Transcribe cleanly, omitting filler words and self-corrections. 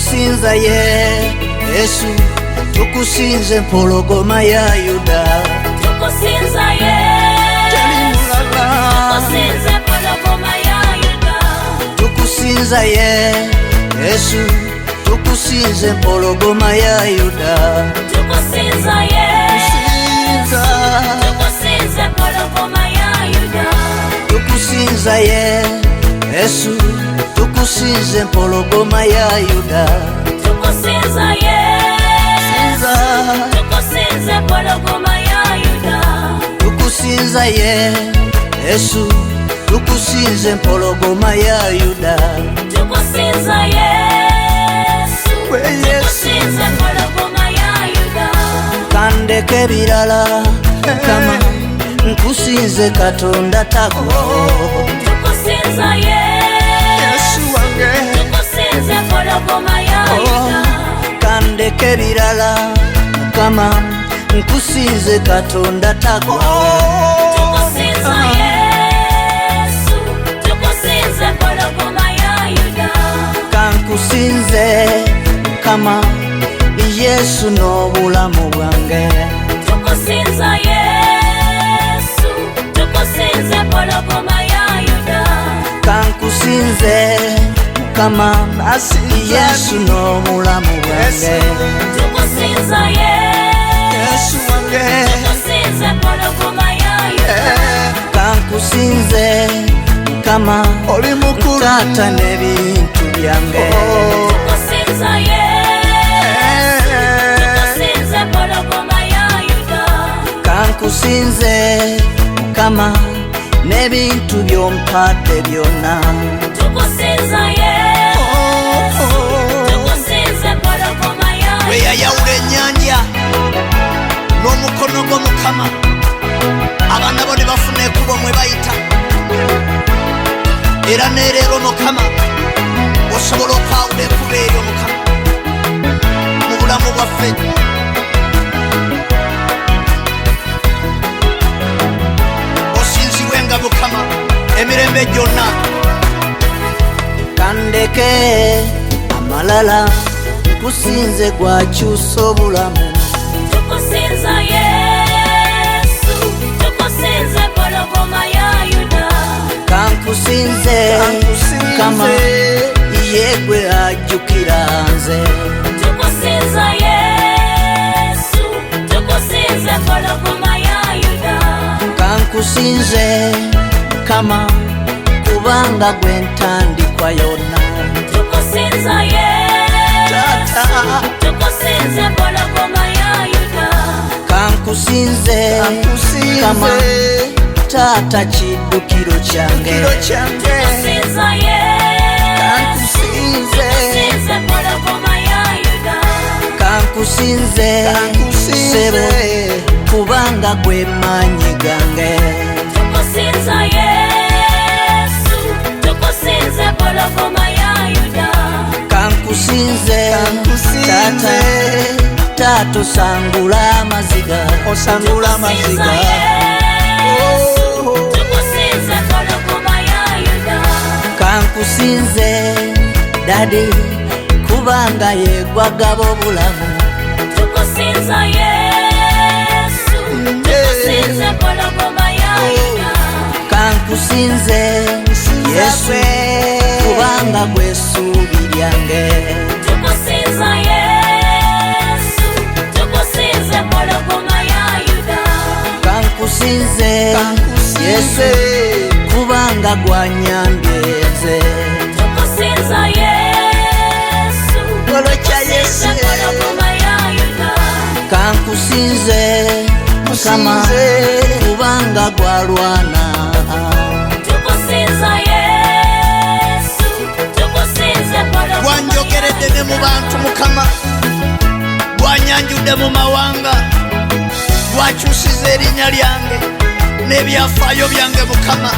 tukusinza Yesu, tukusinze mpologoma ya Yuda. Tukusinza Yesu, tukusinze mpologoma ya Yuda. Tukusinza Yesu, tukusinze mpologoma ya Yuda. Tukusinza Yesu, tukusinze mpologoma ya Yuda. Tukusinza Yesu, tukusinze mpologoma ya Yuda. Tukusinza Yesu, tukusinze mpologoma ya Yuda. Tukusinza Yesu, tukusinze mpologoma ya Yuda. Tukusinza Yesu, tukusinze mpologoma ya Yuda. Kandeke birala kama nkusinze Katonda tako. Tukusinza Yesu wange, tukusinze mpologoma ya Yuda. Kandeke birala kama nkusinze Katonda tako. Tukusinza Yesu, tukusinze mpologoma ya Yuda. Kankusinze kama Yesu n'obulamu bwange. Tukusinza Yesu, tukusinze mpologoma ya Yuda. Kankusinze kama Yesu n'obulamu bwange. Tukusinza Yesu wange, tukusinze mpologoma ya Yuda. Kankusinze kama oli mukulu tata n'ebintu byange. Tukusinza Yesu, tukusinze mpologoma ya Yuda. Kankusinze kama n'ebintu by'ompadde byonna. Tukusinza Yesu, tukusinze mpologoma ya Yuda. Bwe yayawula ennyanja n'omukono gw'Omukama, abaana bo ne bafuna ekkubo mwe bayita. Era n'eleero Mukama osobola okwawula ekkubo eryo Mukama mu bulamu bwaffe. Osinzibwenga Mukama emirembe gyonna. Kandeke amalala nkusinze gwakyusa obulamu. Tukusinza Yesu, tukusinze mpologoma ya Yuda. Kankusinze kama yegwe ajjukira nze. Tukusinza Yesu, tukusinze mpologoma ya Yuda. Kankusinze kama kubanga gwe ntandikwa yonna. Tukusinza Yesu, tukusinze mpologoma ya Yuda. Kankusinze kama tata kiddukiro kyange. Tukusinza Yesu, tukusinze mpologoma ya Yuda. Kankusinze sebo kubanga gwe maanyi gange. Tukusinza Yesu, tukusinze mpologoma ya Yuda. Kankusinze tata osangula amaziga. Tukusinza Yesu, tukusinze mpologoma ya Yuda. Kankusinze dadi kubanga yegwagaba obulamu. Tukusinza Yesu, tukusinze mpologoma ya Yuda. Kankusinze Yesu kubanga gwe ssuubi lyange. Tukusinza Yesu, tukusinze mpologoma ya Yuda. Kankusinze Yesu kubanga gwanyambyenze. Tukusinza Yesu, tukusinze mpologoma ya Yuda. Kankusinze Mukama kubanga gwalwana. Tukusinza Yesu, tukusinze mpologoma. Gwanjogeredde ne mu bantu Mukama, gwanyanjudde mu mawanga, gwakyusiza erinnya lyange n'ebyafaayo byange Mukama.